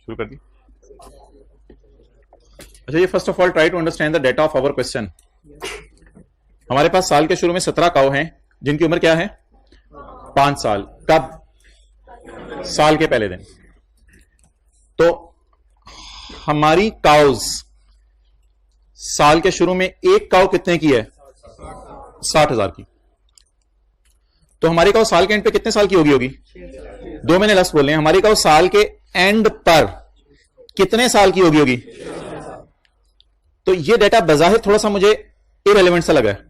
शुरू कर दी। अच्छा, ये first of all try to understand the data of our question. हमारे पास साल के शुरू में 17 काऊ हैं जिनकी उम्र क्या है 5 साल। कब? साल के पहले दिन। तो हमारी काउज साल के शुरू में एक काऊ कितने की है 60,000 की। तो हमारी काऊ साल के एंड पे कितने साल की होगी 2 महीने लस बोल रहे हैं। हमारी काऊ साल के एंड पर कितने साल की होगी। तो ये डेटा बजाहिर थोड़ा सा मुझे इररिलेवेंट सा लगा है।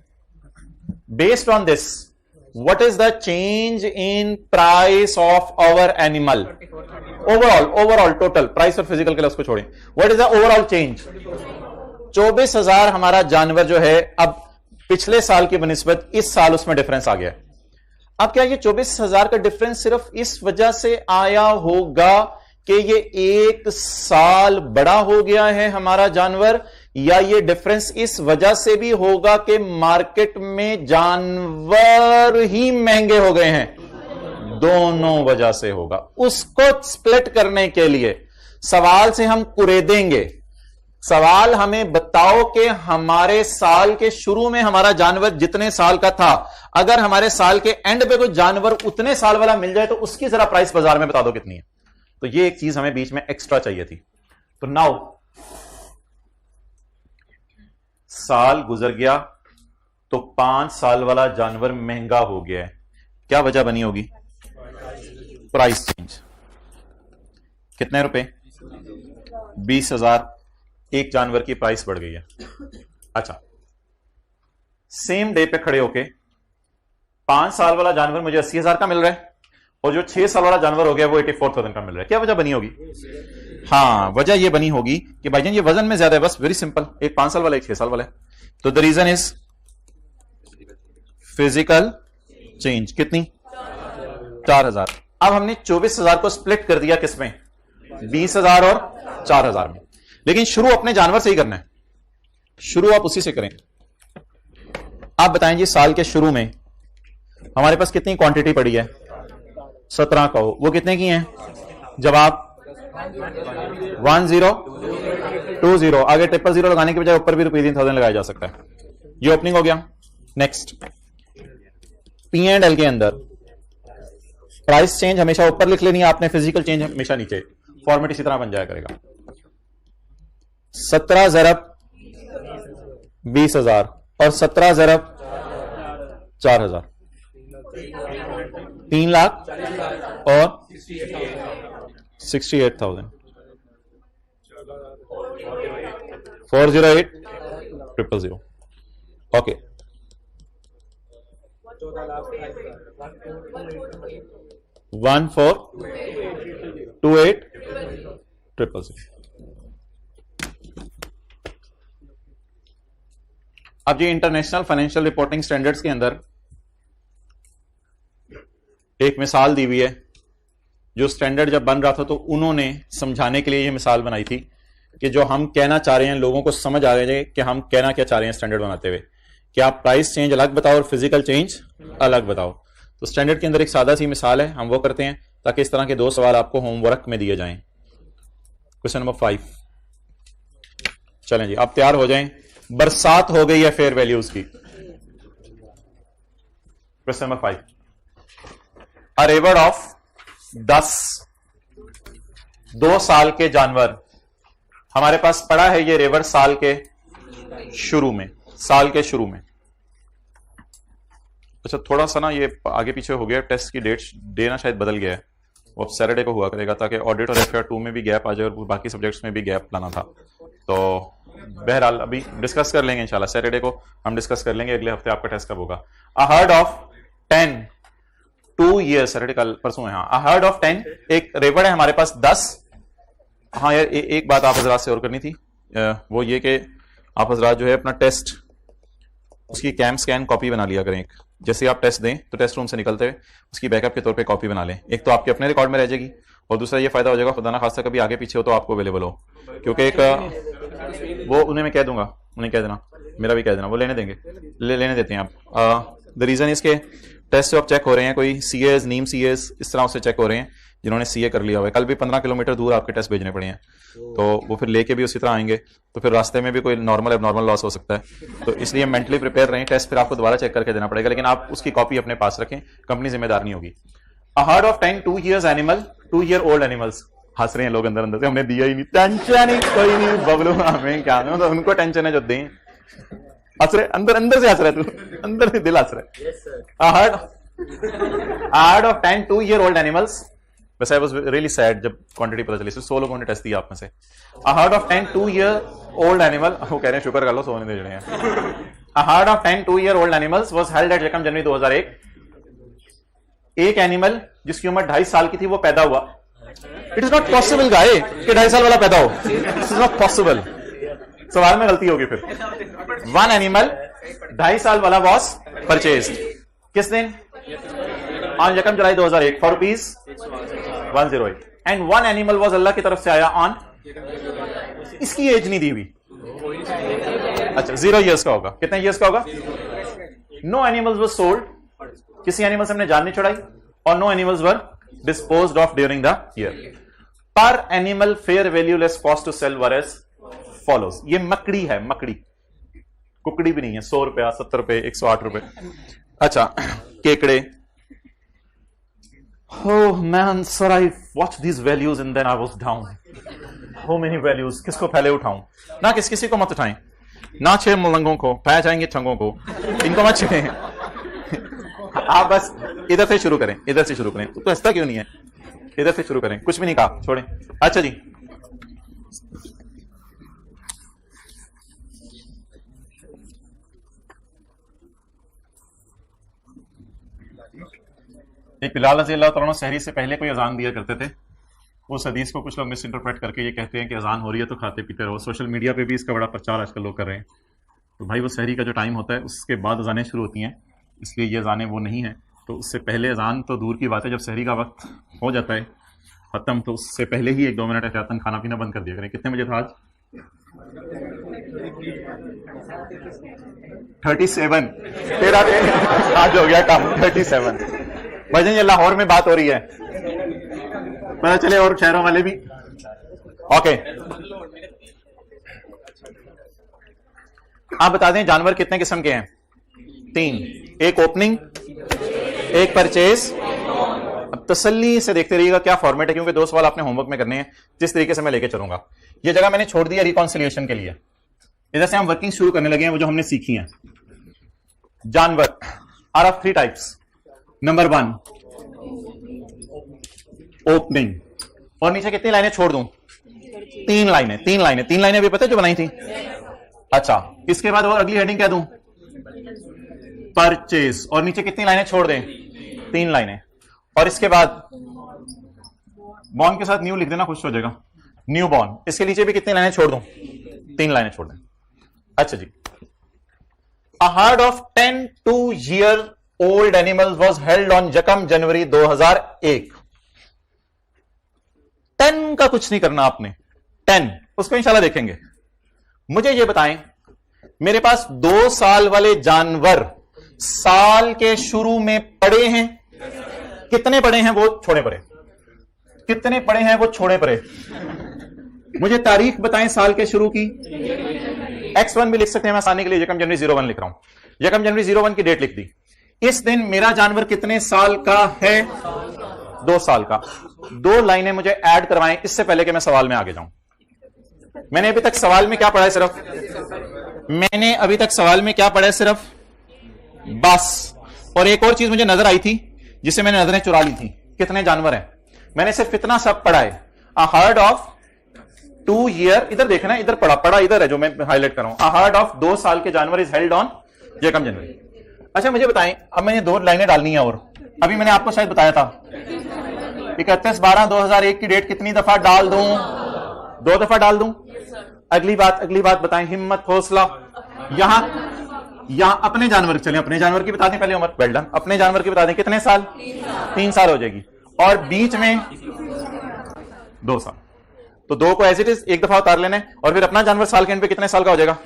Based on this what is the change in price of our animal overall total price और फिजिकल के लिए उसको छोड़ें। What is the overall change? 24,000 हमारा जानवर जो है अब पिछले साल की बनिस्बत इस साल उसमें डिफरेंस आ गया है। अब क्या ये 24,000 का डिफरेंस सिर्फ इस वजह से आया होगा कि ये एक साल बड़ा हो गया है हमारा जानवर, या ये डिफरेंस इस वजह से भी होगा कि मार्केट में जानवर ही महंगे हो गए हैं? दोनों वजह से होगा। उसको स्प्लिट करने के लिए सवाल से हम कुरेदेंगे। सवाल हमें बताओ कि हमारे साल के शुरू में हमारा जानवर जितने साल का था, अगर हमारे साल के एंड पे कोई जानवर उतने साल वाला मिल जाए तो उसकी जरा प्राइस बाजार में बता दो कितनी है। तो ये एक चीज हमें बीच में एक्स्ट्रा चाहिए थी। तो नाउ साल गुजर गया तो 5 साल वाला जानवर महंगा हो गया है। क्या वजह बनी होगी? Price change. कितने रुपए? 20,000 एक जानवर की प्राइस बढ़ गई है। अच्छा, सेम डे पे खड़े होके 5 साल वाला जानवर मुझे 80,000 का मिल रहा है और जो 6 साल वाला जानवर हो गया वो 84,000 का मिल रहा है। क्या वजह बनी होगी? हाँ, वजह ये बनी होगी कि भाईजान ये वजन में ज्यादा है। बस वेरी सिंपल, एक 5 साल वाला एक 6 साल वाला है। तो the reason is physical change. कितनी? 4,000। अब हमने 24,000 को स्प्लिट कर दिया किसमें? 20,000 और 4,000 में। लेकिन शुरू अपने जानवर से ही करना है। शुरू आप उसी से करें। आप बताएं जी, साल के शुरू में हमारे पास कितनी क्वांटिटी पड़ी है? 17 का। वो कितने की हैं? जवाब 1020। आगे 000 लगाने के बजाय ऊपर भी ₹3,000 लगाया जा सकता है। ये ओपनिंग हो गया। नेक्स्ट, P&L के अंदर प्राइस चेंज हमेशा ऊपर लिख लेनी है आपने, फिजिकल चेंज हमेशा नीचे। फॉर्मेट इसी तरह बन जाया करेगा। 17 ज़रब 20,000 और 17 ज़रब 4,000, 3 लाख और 68,000। 408,000। ओके, 1428,000। अब ये इंटरनेशनल फाइनेंशियल रिपोर्टिंग स्टैंडर्ड्स के अंदर एक मिसाल दी हुई है। जो स्टैंडर्ड जब बन रहा था तो उन्होंने समझाने के लिए ये मिसाल बनाई थी कि जो हम कहना चाह रहे हैं लोगों को समझ आ रहे हैं कि हम कहना क्या चाह रहे हैं स्टैंडर्ड बनाते हुए, कि आप प्राइस चेंज अलग बताओ और फिजिकल चेंज अलग बताओ। तो स्टैंडर्ड के अंदर एक सादा सी मिसाल है, हम वो करते हैं ताकि इस तरह के 2 सवाल आपको होमवर्क में दिए जाएं। Question number 5। चलें जी, आप तैयार हो जाएं। बरसात हो गई है फेयर वैल्यूज की। Question number 5। अ रेवड़ ऑफ 10 2 साल के जानवर हमारे पास पड़ा है। ये रेवड़ साल के शुरू में, साल के शुरू में। अच्छा, थोड़ा सा ना ये आगे पीछे हो गया, टेस्ट की डे ना शायद बदल गया है। वो अब सैटरडे को हुआ करेगा ताकि ऑडिट और FR 2 में भी गैप आ जाए और बाकी सब्जेक्ट्स में भी गैप लाना था। तो बहरहाल अभी डिस्कस कर लेंगे इंशाल्लाह। सैटरडे को हम डिस्कस कर लेंगे अगले हफ्ते आपका टेस्ट कब होगा। A herd of 10 2 year, Saturday कल परसों है। हाँ, अ हर्ड ऑफ 10, एक रेवड़ है हमारे पास 10। हाँ यार, एक बात आप हजरात से और करनी थी, वो ये कि आप हजरात जो है अपना टेस्ट उसकी कैम स्कैन कॉपी बना लिया करें। जैसे आप टेस्ट दें तो टेस्ट रूम से निकलते हुए उसकी बैकअप के तौर पे कॉपी बना लें। एक तो आपके अपने रिकॉर्ड में रह जाएगी और दूसरा ये फायदा हो जाएगा खुदा ना खास्ता कभी आगे पीछे हो तो आपको अवेलेबल हो। क्योंकि एक वो उन्हें मैं कह दूंगा, उन्हें कह देना, मेरा भी कह देना, वो लेने देंगे, लेने देते हैं आप। द रीजन इसके टेस्ट जो आप चेक हो रहे हैं, कोई सीएस, नीम सीएस इस तरह से चेक हो रहे हैं जिन्होंने सीए कर लिया हुआ है। कल भी 15 किलोमीटर दूर आपके टेस्ट भेजने पड़े हैं, तो वो फिर लेके भी उसी तरह आएंगे, तो फिर रास्ते में भी कोई नॉर्मल एबनॉर्मल लॉस हो सकता है। तो इसलिए मेंटली प्रिपेयर रहें, टेस्ट फिर आपको दोबारा चेक करके देना पड़ेगा, लेकिन आप उसकी कॉपी अपने पास रखें, कंपनी जिम्मेदार नहीं होगी। A herd of 10 2 years animal, 2 year old animals. हंस रहे हैं लोग अंदर अंदर से, हमने दिया ही नहीं, टेंशन ही कोई नहीं, बबलू हमें क्या, तो उनको टेंशन है जो दें। हंस रहे अंदर अंदर से, हंस रहे तू अंदर से, दिल हंस रहे। Heard of 10 2 year old animals. वैसे आई वाज रियली सैड जब क्वांटिटी पता चली, 100 लोगों ने टेस्ट दिया आप में से। A herd of 10 2 year old animal, वो कह रहे हैं शुक्र कर लो सोने दे रहे हैं। A herd of 10 2 year old animals was held at यकम जनवरी 2001। एक एनिमल जिसकी उम्र 2.5 साल की थी वो पैदा हुआ। इट इज नॉट पॉसिबल गाय कि 2.5 साल वाला पैदा हो, इट इज नॉट पॉसिबल। सवाल में गलती होगी फिर। वन एनिमल 2.5 साल वाला वॉज परचेज्ड किस दिन? ऑन यकम जुलाई 2001 for ₹108 and one animal was Allah की तरफ से आया ऑन, इसकी एज नहीं दी हुई। अच्छा 0 years का होगा, कितने years का होगा? नो एनिमल्स वर सोल्ड, किसी एनिमल से हमने जान नहीं छुड़ाई, और no animals were disposed of during the year. पर animal fair value less cost to sell were as follows. ये मकड़ी है, मकड़ी, कुकड़ी भी नहीं है। 100 रुपया, 70 रुपए, 108 रुपए। अच्छा केकड़े। Oh man, sir, I watched these values and then I was down. How many values? किसको पहले उठाऊं? ना किसी को मत उठाएं, ना 6 मलंगों को, पै जाएंगे छंगों को, इनको मत छेड़ें। आप बस इधर से शुरू करें, इधर से शुरू करें। तो हंसता क्यों नहीं है? इधर से शुरू करें, कुछ भी नहीं कहा, छोड़ें। अच्छा जी, एक बिलाल रज़ी अल्लाह तआला सहरी से पहले कोई अजान दिया करते थे। उस हदीस को कुछ लोग मिस इंटरप्रेट करके ये कहते हैं कि अजान हो रही है तो खाते पीते रहो। सोशल मीडिया पे भी इसका बड़ा प्रचार आजकल लोग कर रहे हैं। तो भाई वो सहरी का जो टाइम होता है उसके बाद अजानें शुरू होती हैं, इसलिए ये अजानें वो नहीं है। तो उससे पहले अजान तो दूर की बात है, जब सहरी का वक्त हो जाता है खत्म, तो उससे पहले ही 1-2 मिनट एहतियातन खाना पीना बंद कर दिया करें। कितने बजे था आज? 37। तेरा आज हो गया काम 37। भाईजान ये लाहौर में बात हो रही है, पता चले और शहरों वाले भी। ओके, आप बता दें जानवर कितने किस्म के हैं? 3, एक ओपनिंग, एक परचेज। अब तसल्ली से देखते रहिएगा क्या फॉर्मेट है, क्योंकि 2 सवाल आपने होमवर्क में करने हैं, जिस तरीके से मैं लेके चलूंगा। ये जगह मैंने छोड़ दी है रिकॉन्सिलिएशन के लिए। इधर से हम वर्किंग शुरू करने लगे हैं, वो जो हमने सीखी है। जानवर are of 3 types. Number 1 opening, और नीचे कितनी लाइनें छोड़ दूं? 3 लाइनें। 3 लाइनें भी पता है जो बनाई थी? अच्छा, इसके बाद और अगली हेडिंग क्या दूं? परचेज, और नीचे कितनी लाइनें छोड़ दें? 3 लाइनें। और इसके बाद बॉर्न के साथ न्यू लिख देना, खुश हो जाएगा, न्यू बॉर्न। इसके नीचे भी कितनी लाइनें छोड़ दूं? 3 लाइनें छोड़ दें। अच्छा जी, a herd of 10 2 year old animals was held on यकम जनवरी 2001। 10 का कुछ नहीं करना आपने, 10 उसको इंशाल्लाह देखेंगे। मुझे ये बताएं, मेरे पास 2 साल वाले जानवर साल के शुरू में पड़े हैं? कितने पड़े हैं वो छोड़े पड़े? कितने पड़े हैं वो छोड़े पड़े? मुझे तारीख बताएं साल के शुरू की। X1 भी लिख सकते हैं, मैं आसानी के लिए यकम जनवरी 01 लिख रहा हूं। यकम जनवरी 01 की डेट लिख दी। इस दिन मेरा जानवर कितने साल का है? 2 साल का। 2 लाइनें मुझे ऐड करवाएं इससे पहले कि मैं सवाल में आगे जाऊं। मैंने अभी तक सवाल में क्या पढ़ा है? मैंने अभी तक सवाल में क्या पढ़ा है? सिर्फ बस। और एक और चीज मुझे नजर आई थी जिसे मैंने नजरें चुरा ली थी, कितने जानवर हैं। मैंने सिर्फ इतना सब पढ़ा है, अ हर्ड ऑफ 2 year, इधर देखना, इधर पढ़ा इधर है जो मैं हाईलाइट कर रहा हूं। अ हर्ड ऑफ 2 साल के जानवर इज हेल्ड ऑन यकम जनवरी। अच्छा मुझे बताएं, अब मैंने 2 लाइनें डालनी है, और अभी मैंने आपको शायद बताया था 31/12/2001 की डेट कितनी दफा डाल दूं? 2 दफा डाल दूं। अगली बात बताएं, हिम्मत हौसला। यहां अपने जानवर, चलें अपने जानवर की बता दें पहले उम्र। वेल डन, अपने जानवर की बता दें कितने साल? 3 साल हो जाएगी, और बीच में 2 साल। तो 2 को एज इट इज एक दफा उतार लेना है, और फिर अपना जानवर साल के एंड पे कितने साल का हो जाएगा।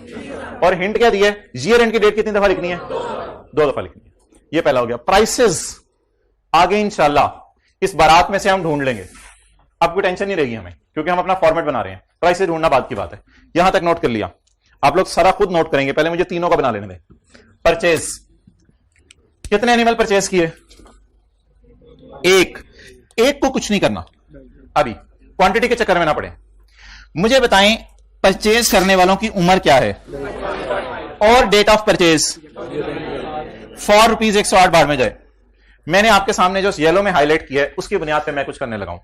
और हिंट क्या दिया है? ईयर एंड की डेट कितनी दफा लिखनी है? 2 दफा लिखनी है। ये पहला हो गया। प्राइसेस आगे इंशाल्लाह इस बारात में से हम ढूंढ लेंगे, अब कोई टेंशन नहीं रहेगी हमें, क्योंकि हम अपना फॉर्मेट बना रहे हैं। प्राइसेस ढूंढना बाद की बात है। यहां तक नोट कर लिया, आप लोग सारा खुद नोट करेंगे, पहले मुझे तीनों का बना लेने दें। परचेज, कितने एनिमल परचेज किए? एक को कुछ नहीं करना अभी, क्वांटिटी के चक्कर में ना पड़े। मुझे बताएं परचेज करने वालों की उम्र क्या है और डेट ऑफ परचेज। 4 रुपीज 108 बार में जाए। मैंने आपके सामने जो येलो में हाईलाइट किया है उसकी बुनियाद पे मैं कुछ करने लगा हूं।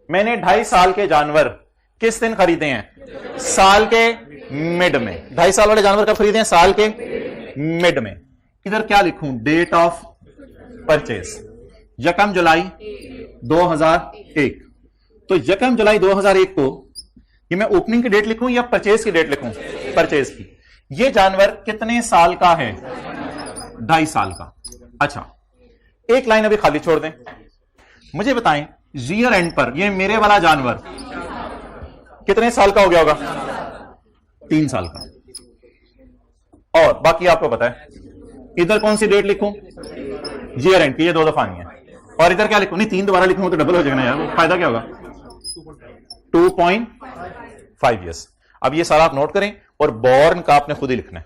मैंने 2.5 साल के जानवर किस दिन खरीदे हैं? साल के मिड में। 2.5 साल वाले जानवर कब खरीदे हैं? साल के मिड में। इधर क्या लिखूं? डेट ऑफ परचेज 1 जुलाई 2001। तो 1 जुलाई 2001 को ये मैं ओपनिंग की डेट लिखूं या परचेज की डेट लिखूं? परचेज की। ये जानवर कितने साल का है? 2.5 साल का। अच्छा, एक लाइन अभी खाली छोड़ दें। मुझे बताएं ईयर एंड पर ये मेरे वाला जानवर कितने साल का हो गया होगा? 3 साल का। और बाकी आपको पता है। इधर कौन सी डेट लिखूं? ईयर एंड की, ये 2 दफा नहीं है। और इधर क्या लिखूं? नहीं, 3 दोबारा लिखूंगा तो डबल हो जाएगा ना यार, फायदा क्या होगा? 2.5 ईयर्स। अब ये सारा आप नोट करें और बॉर्न का आपने खुद ही लिखना है।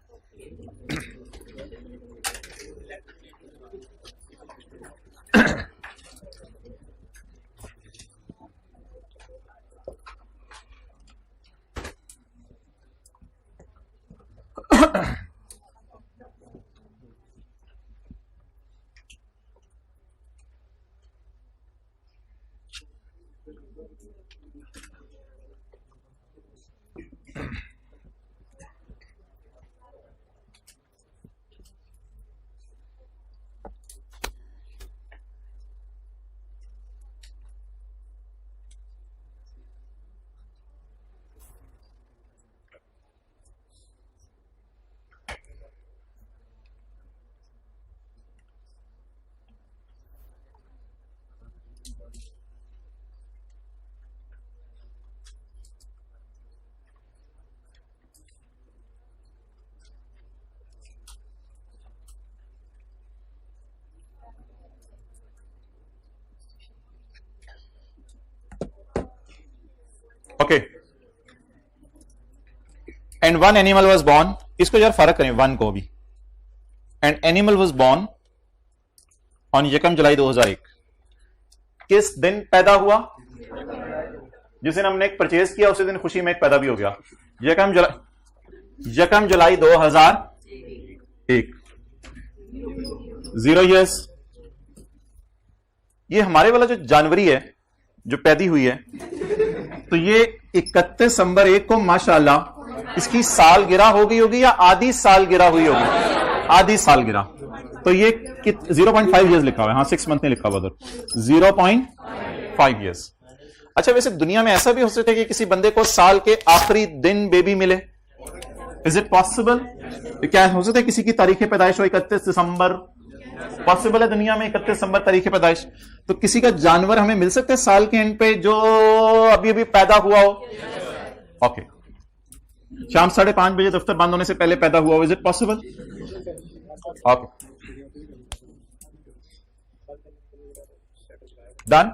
Okay, and 1 animal was born. इसको यार फर्क करें 1 को भी। And animal was born on 1 जुलाई 2001। किस दिन पैदा हुआ? जिस दिन हमने एक परचेज किया उसी दिन खुशी में एक पैदा भी हो गया। 1 जुलाई 2001। 0 ईयर्स। ये हमारे वाला जो जानवरी है जो पैदी हुई है, तो ये 31 दिसंबर 1 को माशाल्लाह इसकी सालगिरह हो गई होगी या आधी सालगिरह हुई होगी? आधी सालगिरह। तो ये 0.5 ईयर्स लिखा हुआ है। हाँ, 6 मंथ नहीं लिखा हुआ उधर। 0.5 ईयर्स। अच्छा, वैसे दुनिया में ऐसा भी हो सकता है कि किसी बंदे को साल के आखिरी दिन बेबी मिले। Is it possible? क्या हो सकता है किसी की तारीख पैदाइश हो 31 दिसंबर? पॉसिबल है दुनिया में 31 दिसंबर तारीख पैदाइश। तो किसी का जानवर हमें मिल सकता है साल के एंड पे जो अभी अभी पैदा हुआ हो? ओके, शाम 5:30 बजे दफ्तर बंद होने से पहले पैदा हुआ हो। Is it possible? Okay, done.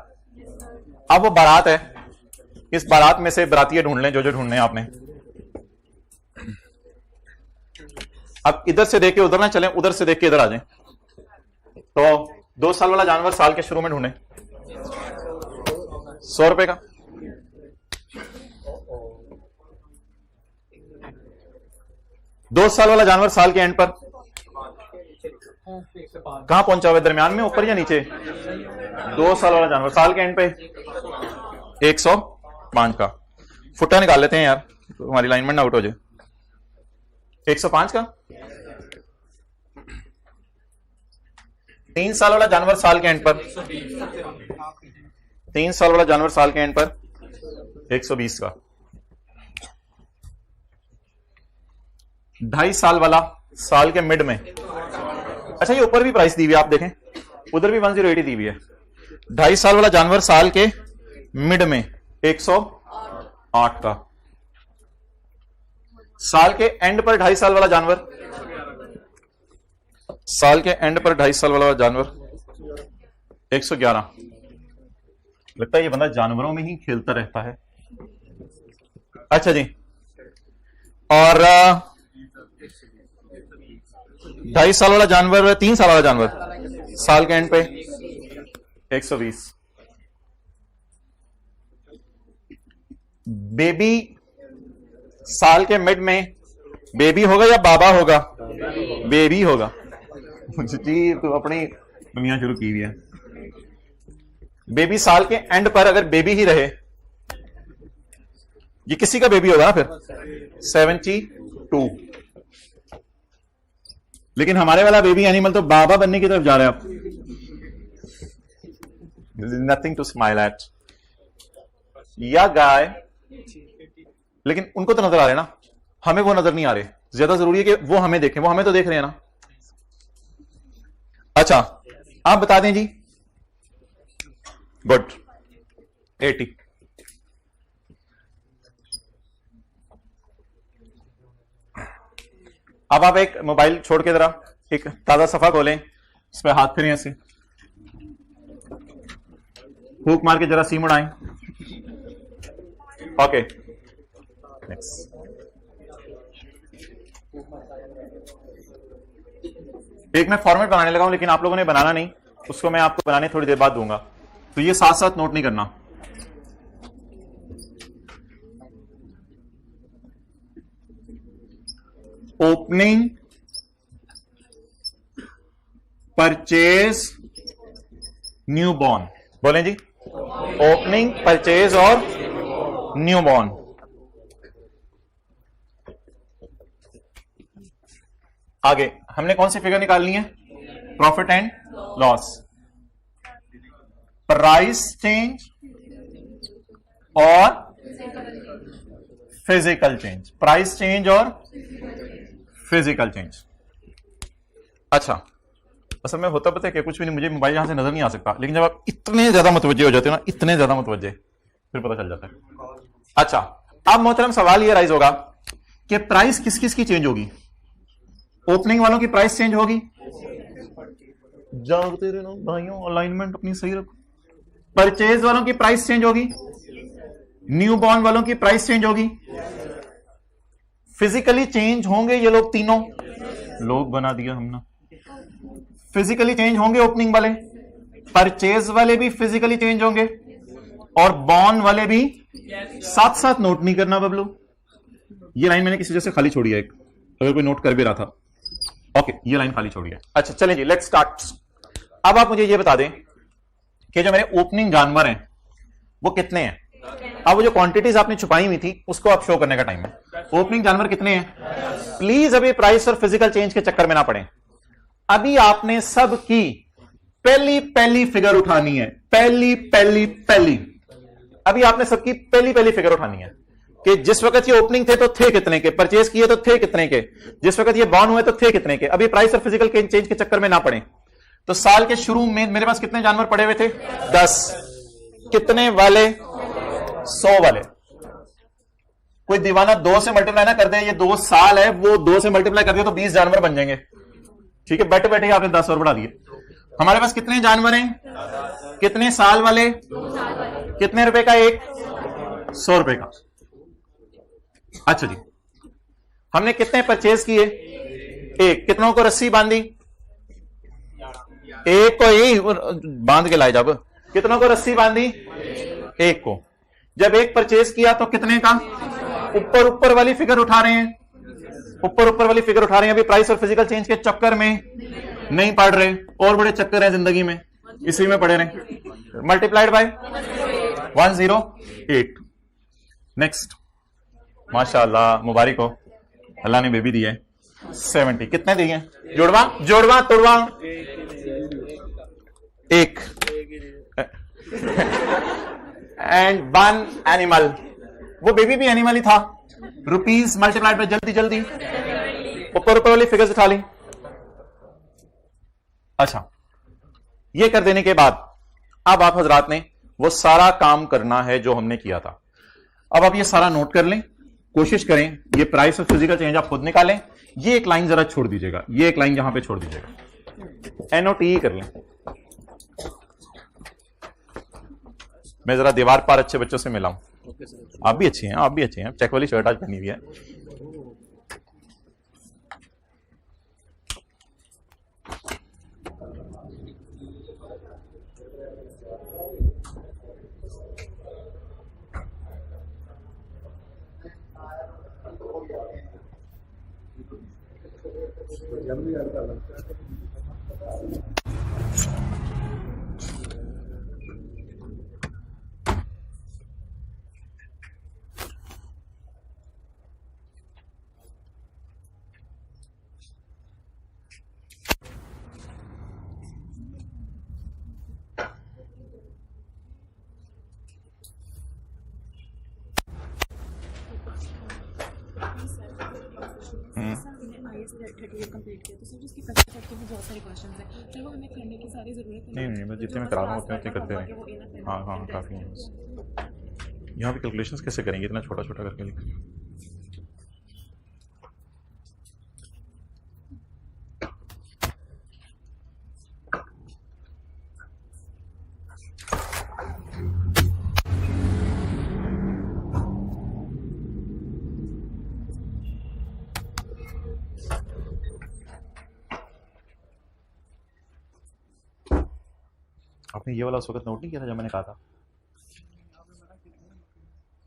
अब वो बारात है, इस बारात में से बरातिये ढूंढ लें जो ढूंढने हैं आपने। अब इधर से देख के उधर ना चलें, उधर से देख के इधर आ जाएं। तो 2 साल वाला जानवर साल के शुरू में ढूंढे। 100 रुपए का। 2 साल वाला जानवर साल के एंड पर कहां पहुंचा हुआ है? दरमियान में, ऊपर या नीचे? 2 साल वाला जानवर साल के एंड पे 105 का। फुटा निकाल लेते हैं यार, तो हमारी लाइनमेंट आउट हो जाए। 105 का। 3 साल वाला जानवर साल के एंड पर 3 साल वाला जानवर साल के एंड पर 120 का। 2.5 साल वाला साल के मिड में। अच्छा, ये ऊपर भी प्राइस दी हुई है, आप देखें उधर भी 1080 दी हुई है। 2.5 साल वाला जानवर साल के मिड में 108 का। साल के एंड पर 2.5 साल वाला जानवर साल के एंड पर 2.5 साल वाला जानवर 111। लगता है ये बंदा जानवरों में ही खेलता रहता है। अच्छा जी, और 2.5 साल वाला जानवर, 3 साल वाला जानवर साल के एंड पे 120। बेबी साल के मिड में बेबी होगा या बाबा होगा? बेबी होगा। जी तो अपनी दुनिया शुरू की हुई है। बेबी साल के एंड पर अगर बेबी ही रहे, ये किसी का बेबी होगा ना फिर 72। लेकिन हमारे वाला बेबी एनिमल तो बाबा बनने की तरफ जा रहे हैं। आप नथिंग टू स्माइल एट। या गाय, लेकिन उनको तो नजर आ रहे ना, हमें वो नजर नहीं आ रहे। ज्यादा जरूरी है कि वो हमें देखें, वो हमें तो देख रहे हैं ना। अच्छा आप बता दें जी। गुड, 80। अब आप एक मोबाइल छोड़ के जरा एक ताजा सफा खोलें, इस पर हाथ फिरें ऐसे, फूक मार के जरा सीम उड़ाएं। Okay next. एक मैं फॉर्मेट बनाने लगा हूं, लेकिन आप लोगों ने बनाना नहीं, उसको मैं आपको बनाने थोड़ी देर बाद दूंगा, तो ये साथ साथ नोट नहीं करना। Opening, purchase, new born. बोलें जी, ओपनिंग, परचेज और न्यू बॉर्न। आगे हमने कौन सी फिगर निकालनी है? Profit and loss, price change और फिजिकल चेंज। प्राइस चेंज और फिजिकल चेंज। अच्छा असल में होता पता है कि कुछ भी नहीं, मुझे मोबाइल यहां से नजर नहीं आ सकता, लेकिन जब आप इतने ज्यादा मुतवज्जे हो जाते हो ना, इतने ज्यादा मुतवज्जे, फिर पता चल जाता है। अच्छा अब मोहतरम सवाल ये राइज होगा कि प्राइस किस किस की चेंज होगी? ओपनिंग वालों की प्राइस चेंज होगी, जागते रहना भाइयों, अलाइनमेंट अपनी सही रखो। परचेज वालों की प्राइस चेंज होगी, न्यू बॉर्न वालों की प्राइस चेंज होगी। फिजिकली चेंज होंगे ये लोग तीनों, लोग बना दिया हमने। फिजिकली चेंज होंगे ओपनिंग वाले, परचेज वाले भी फिजिकली चेंज होंगे, और बॉर्न वाले भी। साथ साथ नोट नहीं करना बबलू, ये लाइन मैंने किसी वजह से खाली छोड़ी है, अगर कोई नोट कर भी रहा था। ओके ये लाइन खाली छोड़ी है। अच्छा चलें जी, लेट्स स्टार्ट। अब आप मुझे ये बता दें कि जो मेरे ओपनिंग जानवर हैं वो कितने हैं? अब वो जो क्वांटिटीज आपने छुपाई हुई थी उसको आप शो करने का टाइम है। ओपनिंग जानवर कितने हैं? प्लीज अभी प्राइस और फिजिकल चेंज के चक्कर में ना पड़े। अभी आपने सब की पहली पहली फिगर उठानी है, पहली। अभी आपने सबकी पहली फिगर उठानी है कि जिस वक्त ये ओपनिंग थे तो थे कितने के, परचेज किए तो थे कितने के, जिस वक्त ये बॉर्न हुए तो थे कितने के। अभी प्राइस और फिजिकल चेंज के चक्कर में ना पड़े। तो साल के शुरू में मेरे पास कितने जानवर पड़े हुए थे? 10। कितने वाले? 100 वाले। कोई दीवाना 2 से मल्टीप्लाई ना कर दे, ये 2 साल है, वो 2 से मल्टीप्लाई कर दिया तो 20 जानवर बन जाएंगे। ठीक है, बैठे बैठे आपने 10 और बढ़ा दिए। हमारे पास कितने जानवर हैं? कितने साल वाले? कितने रुपए का एक? 100 रुपए का। अच्छा जी, हमने कितने परचेज किए? एक। कितनों को रस्सी बांधी? एक को ही बांध के लाए। जब कितनों को रस्सी बांधी? एक को। जब एक परचेज किया तो कितने का? ऊपर वाली फिगर उठा रहे हैं, ऊपर वाली फिगर उठा रहे हैं। अभी प्राइस और फिजिकल चेंज के चक्कर में नहीं पढ़ रहे, और बड़े चक्कर हैं जिंदगी में, इसी में पढ़े रहे। Multiplied by 108। नेक्स्ट, माशाअल्लाह, मुबारक हो, अल्लाह ने बेबी दी है। 70। कितने दिए? जोड़वा तोड़वा एक। एंड 1 एनिमल, वो बेबी भी एनिमल ही था। रुपीज मल्टीप्लाइड बाय जल्दी ऊपर वाली फिगर्स उठा ली। अच्छा, ये कर देने के बाद अब आप हजरात ने वो सारा काम करना है जो हमने किया था। अब आप ये सारा नोट कर लें, कोशिश करें ये प्राइस और फिजिकल चेंज आप खुद निकालें। ये एक लाइन जरा छोड़ दीजिएगा, ये एक लाइन यहां पे छोड़ दीजिएगा। NOTE कर लें। मैं जरा दीवार पार अच्छे बच्चों से मिला हूं। आप भी अच्छी हैं, आप भी अच्छे हैं। चेक वाली शर्ट आज पहनी हुई है। नहीं बस जितने में करा रहा हूँ उतने करते रहें। हाँ हाँ काफ़ी है। यहाँ पे कैलकुलेशंस कैसे करेंगे इतना छोटा छोटा करके लिखें। आपने ये वाला उस वक्त नोट नहीं किया था जब मैंने कहा था?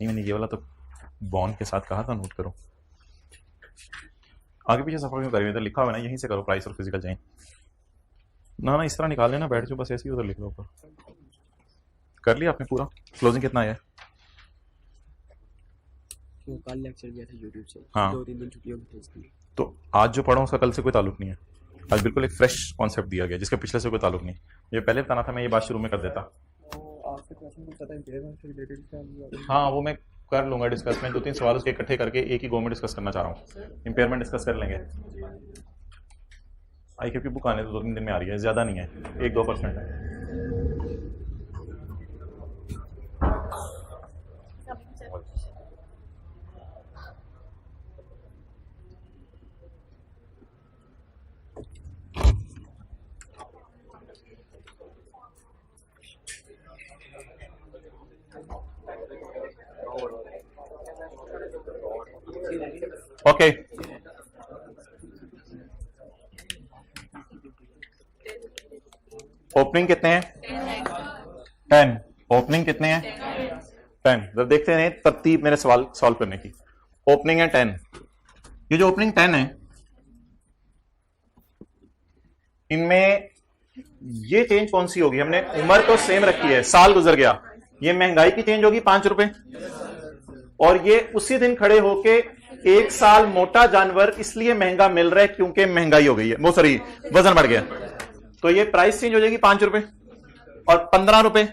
नहीं मैंने ये वाला तो बॉन्ड के साथ कहा था नोट करो। आगे पीछे सफर क्यों करें? इधर लिखा हुआ है ना, यहीं से करो प्राइस और फिजिकल चेंज। ना इस तरह निकाल लेना, बैठ जाओ बस ऐसे ही उधर लिख लो ऊपर। कर लिया आपने पूरा? क्लोजिंग कितना आया? कल लेक्चर दिया था YouTube से। हाँ 2-3 दिन छुट्टी होगी इसकी। तो आज जो पढ़ा उसका कल से कोई ताल्लुक नहीं है। आज बिल्कुल एक फ्रेश कॉन्सेप्ट दिया गया जिसके पिछले से कोई ताल्लुक नहीं। ये पहले बताना था, मैं ये बात शुरू में कर देता। हाँ वो मैं कर लूंगा डिस्कस। मैं 2-3 सवाल उसके इकट्ठे करके एक ही गो में डिस्कस करना चाह रहा हूँ। इम्पेयरमेंट डिस्कस कर लेंगे। IQ की बुक आने तो 2-3 दिन में आ रही है, ज्यादा नहीं है, 1-2% है। ओके ओपनिंग कितने हैं? 10। ओपनिंग कितने हैं? 10। जब देखते हैं तरतीब मेरे सवाल सॉल्व करने की। ओपनिंग है 10। ये जो ओपनिंग 10 है इनमें ये चेंज कौन सी होगी? हमने उम्र तो सेम रखी है, साल गुजर गया। ये महंगाई की चेंज होगी 5 रुपए, और ये उसी दिन खड़े होके 1 साल मोटा जानवर इसलिए महंगा मिल रहा है क्योंकि महंगाई हो गई है, वो सॉरी वजन बढ़ गया। तो ये प्राइस चेंज हो जाएगी 5 रुपए, और 15 रुपए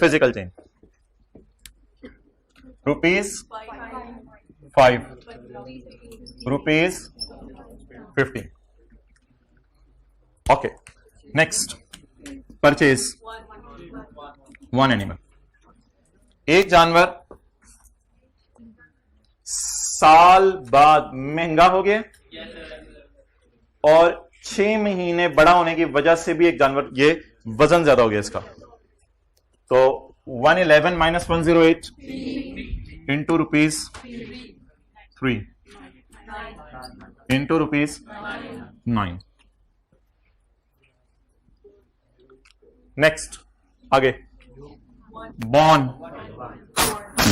physical change. ₹5, ₹50। Okay next, purchase 1 animal. एक जानवर साल बाद महंगा हो गया और 6 महीने बड़ा होने की वजह से भी एक जानवर ये वजन ज्यादा हो गया इसका। तो 111 - 108 इंटू ₹3 इंटू ₹9। नेक्स्ट आगे, बॉर्न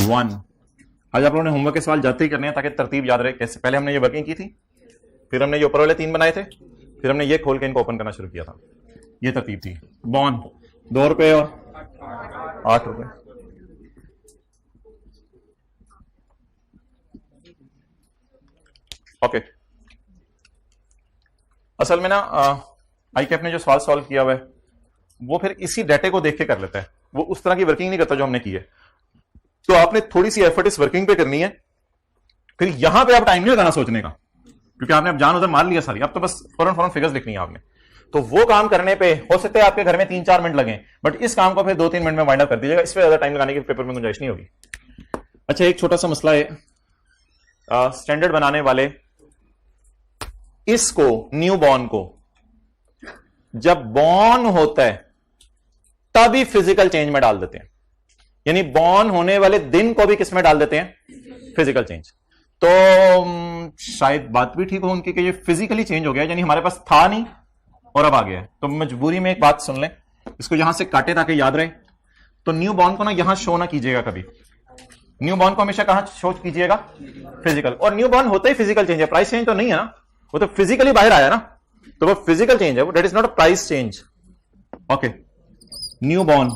1। आज आप लोगों ने होमवर्क के सवाल जाते ही करने हैं ताकि तरतीब याद रहे कैसे। पहले हमने ये वर्किंग की थी, फिर हमने ये ऊपर वाले 3 बनाए थे, फिर हमने ये खोल के इनको ओपन करना शुरू किया था। ये तरतीब थी। बॉर्न 2 रुपए और 8 रुपए। ओके असल में ना ICAP ने जो सवाल सॉल्व किया हुआ है वो फिर इसी डाटे को देख के कर लेता है, वो उस तरह की वर्किंग नहीं करता जो हमने की है। तो आपने थोड़ी सी एफर्ट इस वर्किंग पे करनी है, फिर यहां पे आप टाइम नहीं लगाना सोचने का, क्योंकि आपने अब जान उधर मार लिया सारी। अब तो बस फौरन फिगर्स लिखनी है आपने। तो वो काम करने पे हो सकता है आपके घर में 3-4 मिनट लगे, बट इस काम को फिर 2-3 मिनट में वाइंड अप कर दीजिएगा। इस पर ज्यादा टाइम लगाने की पेपर में गुंजाइश नहीं होगी। अच्छा एक छोटा सा मसला है, स्टैंडर्ड बनाने वाले इसको न्यू बॉर्न को जब बॉर्न होता है तभी फिजिकल चेंज में डाल देते हैं, यानी बॉर्न होने वाले दिन को भी किस में डाल देते हैं, फिजिकल चेंज। तो शायद बात भी ठीक हो उनकी कि ये फिजिकली चेंज हो गया, यानी हमारे पास था नहीं और अब आ गया है। तो मजबूरी में एक बात सुन लें, इसको यहां से काटे ताकि याद रहे। तो न्यू बॉर्न को ना यहां शो ना कीजिएगा कभी, न्यू बॉर्न को हमेशा कहां शो कीजिएगा, फिजिकल। और न्यू बॉर्न होता ही फिजिकल चेंज है, प्राइस चेंज तो नहीं है ना, वो तो फिजिकली बाहर आया ना, तो वो फिजिकल चेंज है, वो that is not a price change. Okay, new born,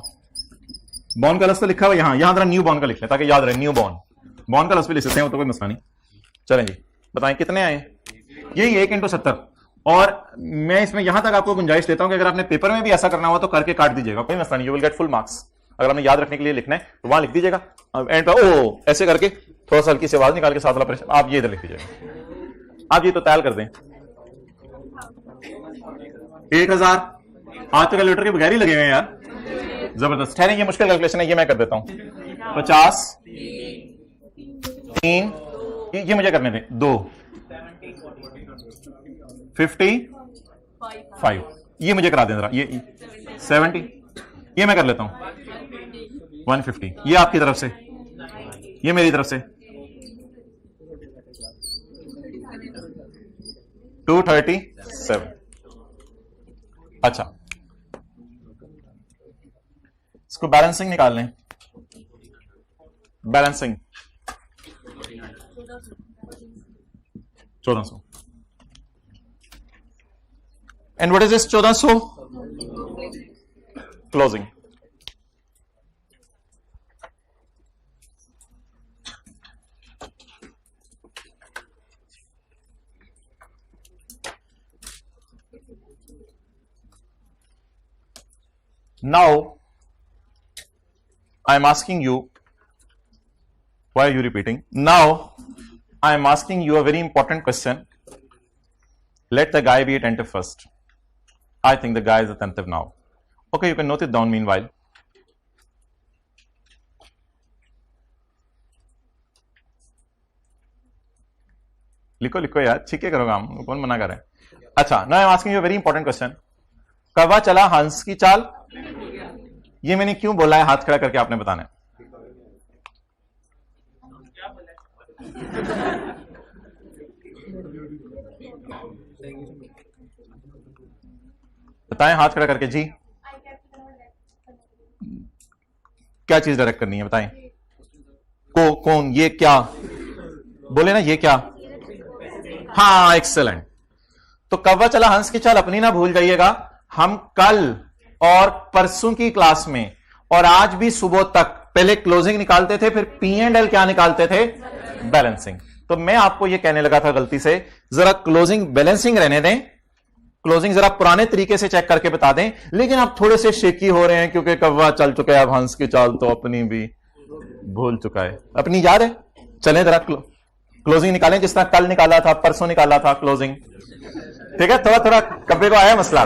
born का लफ्ज तो लिखा हुआ यहां, यहां जरा न्यू बॉर्न का लिख लें ताकि याद रहे, न्यू बॉर्न, बॉर्न का लफ्ज भी लिख सकते हैं, वो तो कोई मसला नहीं। चलें जी, बताएं कितने आए, यही 1 × 70। और मैं इसमें यहां तक आपको गुंजाइश देता हूं कि अगर आपने पेपर में भी ऐसा करना हुआ तो करके काट दीजिएगा, कोई मसला नहीं, you will get full marks. अगर आपने याद रखने के लिए लिखना है तो वहां लिख दीजिएगा, एंड पे ओ ऐसे करके थोड़ा सा हल्की से आवाज निकाल के साथ वाला प्रेशर आप ये इधर लिख दीजिएगा। आप ये तो तैयार कर दें 1000, आज तो कैलकुलेटर के बगैर ही लगे हुए हैं यार, जबरदस्त। ठहरें, ये मुश्किल कैलकुलेशन है, ये मैं कर देता हूं। 50, 3, ये मुझे करने दें, 2, 55, ये मुझे करा दें जरा, ये 70, ये मैं कर लेता हूं 150, ये आपकी तरफ से, ये मेरी तरफ से 237। अच्छा, इसको बैलेंसिंग निकाल लें, balancing 1400। And what is this 1400? Closing. Now, I am asking you, why are you repeating? Now, I am asking you a very important question. Let the guy be attentive first. I think the guy is attentive now. Okay, you can note it down meanwhile. लिखो लिखो यार, ठीक है करो काम, कौन मना कर रहे हैं। अच्छा, now I am asking you a very important question. कौवा चला हंस की चाल, ये मैंने क्यों बोला है, हाथ खड़ा करके आपने बताना है। बताएं हाथ खड़ा करके जी, क्या चीज डायरेक्ट करनी है, बताएं। कौन, ये क्या बोले ना, ये क्या, हाँ एक्सेलेंट। तो कौवा चला हंस की चाल अपनी ना भूल जाइएगा। हम कल और परसों की क्लास में और आज भी सुबह तक पहले क्लोजिंग निकालते थे, फिर P&L क्या निकालते थे, बैलेंसिंग। तो मैं आपको यह कहने लगा था गलती से, जरा क्लोजिंग बैलेंसिंग रहने दें, क्लोजिंग जरा पुराने तरीके से चेक करके बता दें। लेकिन आप थोड़े से शेकी हो रहे हैं क्योंकि कौवा चल चुका है, अब हंस की चाल तो अपनी भी भूल चुका है, अपनी याद है। चलें जरा क्लोजिंग निकालें, जिस तरह कल निकाला था, परसों निकाला था क्लोजिंग, ठीक है। थोड़ा थोड़ा कब्बे को आया मसला,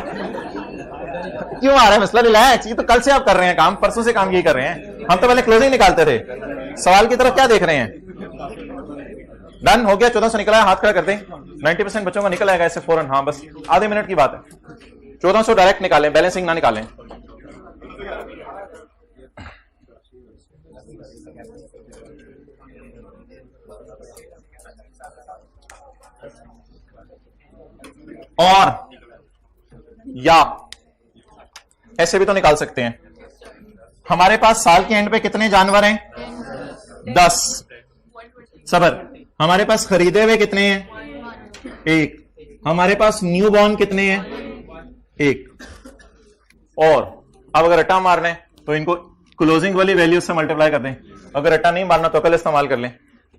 क्यों आ रहा है मसला, रिलैक्स, ये तो कल से आप कर रहे हैं काम, परसों से काम यही कर रहे हैं। हम तो पहले क्लोजिंग निकालते थे, सवाल की तरफ क्या देख रहे हैं। डन हो गया, 1400 निकला है, हाथ खड़ा कर दें। 90% बच्चों का निकल आएगा ऐसे फौरन, हाँ बस आधे मिनट की बात है। 1400 डायरेक्ट निकालें, बैलेंसिंग ना निकालें। और या ऐसे भी तो निकाल सकते हैं। हमारे पास साल के एंड पे कितने जानवर हैं, 10। सबर, हमारे पास खरीदे हुए कितने हैं, 1। हमारे पास न्यू बॉर्न कितने हैं, 1। और अब अगर रट्टा मारना है तो इनको क्लोजिंग वाली वैल्यू से मल्टीप्लाई कर दें। अगर रट्टा नहीं मारना तो कल इस्तेमाल कर लें।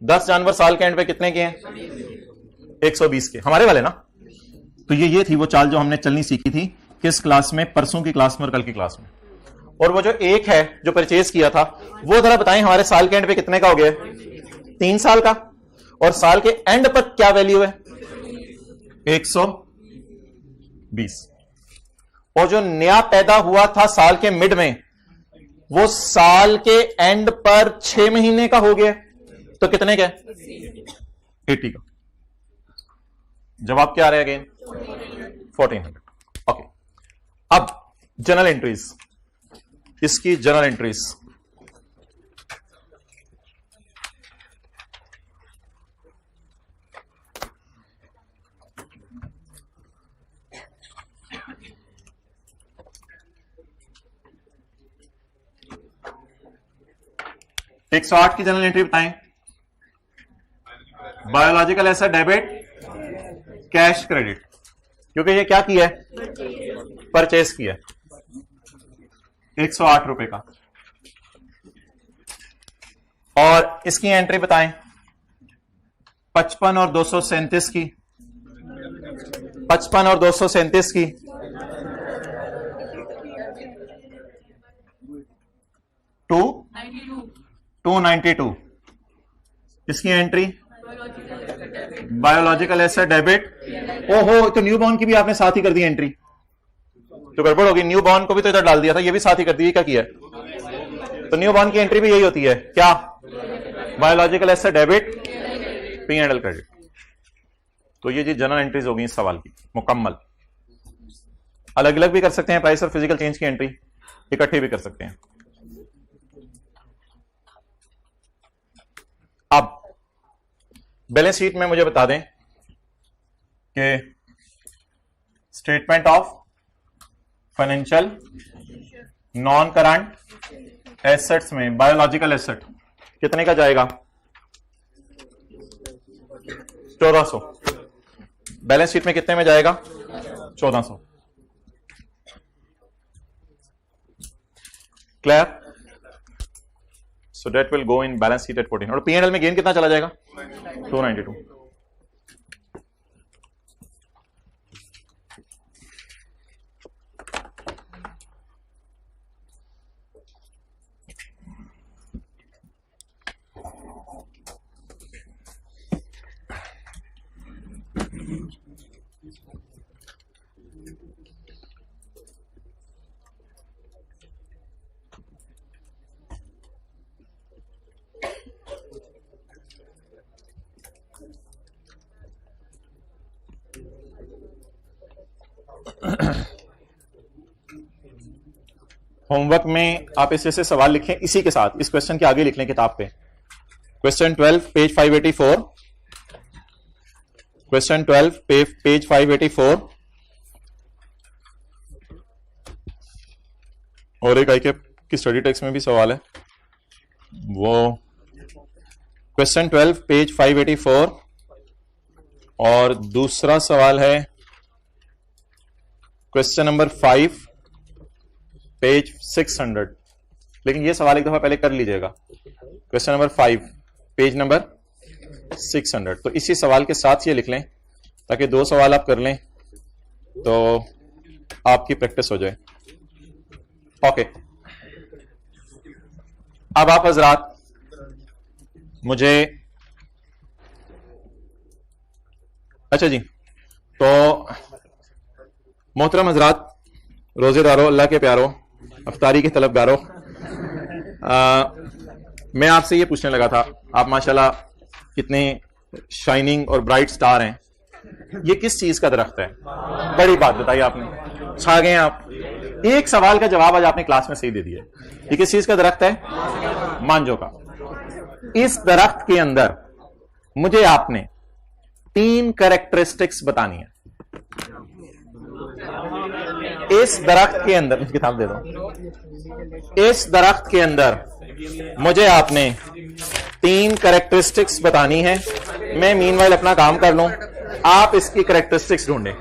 10 जानवर साल के एंड पे कितने के हैं, 120 के, हमारे वाले ना। तो ये थी वो चाल जो हमने चलनी सीखी थी, किस क्लास में, परसों की क्लास में और कल की क्लास में। और वो जो एक है जो परचेज किया था, वो जरा बताएं हमारे साल के एंड पे कितने का हो गया, 3 साल का। और साल के एंड पर क्या वैल्यू है, 120। और जो नया पैदा हुआ था साल के मिड में, वो साल के एंड पर 6 महीने का हो गया, तो कितने का, 80 का। जवाब क्या आ रहा है अगेन, 1400। ओके, अब जनरल एंट्रीज, इसकी जनरल एंट्रीज, एक 108 की जनरल एंट्री बताएं। Biological asset debit, cash credit, क्योंकि ये क्या किया है, परचेज किया है, 108 रुपए का। और इसकी एंट्री बताएं 55 और 237 की, 55 और 237 की, 292। इसकी एंट्री बायोलॉजिकल एसेट डेबिट, ओहो तो न्यू बॉर्न की भी आपने साथ ही कर दी एंट्री, तो गड़बड़ होगी। न्यू बॉर्न को भी तो इधर डाल दिया था, ये भी साथ ही कर दी, क्या किया है? तो न्यू बॉर्न की एंट्री भी यही होती है, क्या? Biological asset debit, P and L credit. तो ये जी जनरल एंट्रीज होगी इस सवाल की मुकम्मल। अलग अलग भी कर सकते हैं प्राइस और फिजिकल चेंज की एंट्री, इकट्ठी भी कर सकते हैं। अब बैलेंस शीट में मुझे बता दें कि statement of financial non current assets में बायोलॉजिकल एसेट कितने का जाएगा? 1400। बैलेंस शीट में कितने में जाएगा? 1400। Clear? So that will go in balance sheet at 14. और P&L में गेन कितना चला जाएगा? 292। होमवर्क में आप ऐसे सवाल लिखें इसी के साथ, इस क्वेश्चन के आगे लिख लें किताब पे। क्वेश्चन 12 पेज 584, क्वेश्चन 12 पेज 584 और एक आईके की स्टडी टेक्स्ट में भी सवाल है, वो क्वेश्चन 12 पेज 584 और दूसरा सवाल है क्वेश्चन नंबर 5 पेज 600। लेकिन ये सवाल एक दफा पहले कर लीजिएगा। क्वेश्चन नंबर 5 पेज नंबर 600, तो इसी सवाल के साथ ये लिख लें ताकि 2 सवाल आप कर लें तो आपकी प्रैक्टिस हो जाए। ओके, अब आप हजरात मुझे, अच्छा जी, तो मोहतरम हजरात, रोजेदारों, अल्लाह के प्यारों, अफ्तारी के तलबगारों, मैं आपसे ये पूछने लगा था, आप माशाल्लाह कितने शाइनिंग और ब्राइट स्टार हैं, ये किस चीज का दरख्त है? बड़ी बात बताई आपने, छा गए आप। एक सवाल का जवाब आज आपने क्लास में सही दे दिया। ये किस चीज का दरख्त है? मांजो का। इस दरख्त के अंदर मुझे आपने 3 कैरेक्टरिस्टिक्स बतानी है। इस दरख्त के अंदर, किताब दे दो, इस दरख्त के अंदर मुझे आपने 3 कैरेक्टरिस्टिक्स बतानी है। मैं मीनवाइल अपना काम कर लूं, आप इसकी कैरेक्टरिस्टिक्स ढूंढें।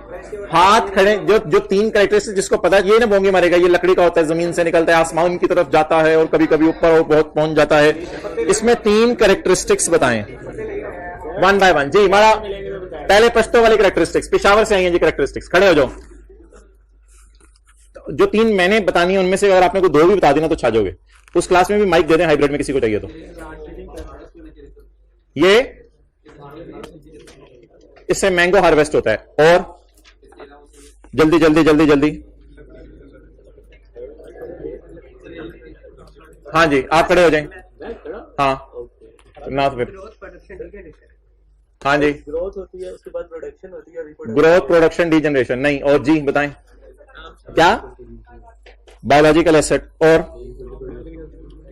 हाथ खड़े, जो 3 कैरेक्टरिस्टिक्स, जिसको पता है, ये ना बोंगे मारेगा, ये लकड़ी का होता है, जमीन से निकलता है, आसमान की तरफ जाता है और कभी कभी ऊपर और बहुत पहुंच जाता है। इसमें 3 कैरेक्टरिस्टिक्स बताएं 1 बाय 1। जी, हमारा पहले पश्तो वाली कैरेक्टरिस्टिक्स, पेशावर से आई हैं जी कैरेक्टरिस्टिक्स। खड़े हो जाओ। जो 3 मैंने बतानी है उनमें से अगर आपने को 2 भी बता देना तो छा जाओगे। उस क्लास में भी माइक दे दें हाइब्रिड में किसी को चाहिए तो। ये इससे मैंगो हार्वेस्ट होता है। और जल्दी जल्दी जल्दी जल्दी, हाँ जी, आप खड़े हो जाएं। हाँ ना, तो फिर हाँ जी, ग्रोथ होती है, उसके बाद प्रोडक्शन होती है, ग्रोथ, प्रोडक्शन, डी जनरेशन नहीं। और जी बताएं। क्या बायोलॉजिकल एसेट, और